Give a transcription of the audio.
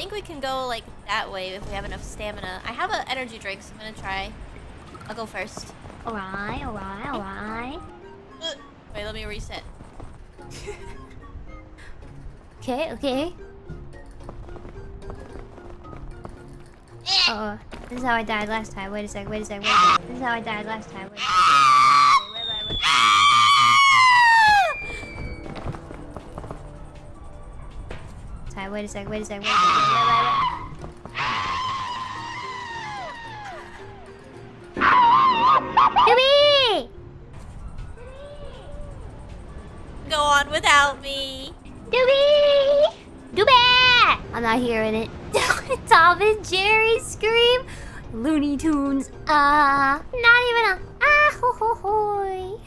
think we can go like that way if we have enough stamina. I have an energy drink, so I'm gonna try. I'll go first. Alright, alright, alright. Wait, let me reset. Okay, okay. Uh-oh. This is how I died last time. Wait a sec, wait a sec, wait a sec. This is how I died last time. Wait a sec. Wait a sec, wait a sec, wait a sec. Dooby! Go on without me. Dooby! Dooby! I'm not hearing it. Tom and Jerry scream. Looney Tunes. Not even a ah ho ho hoy.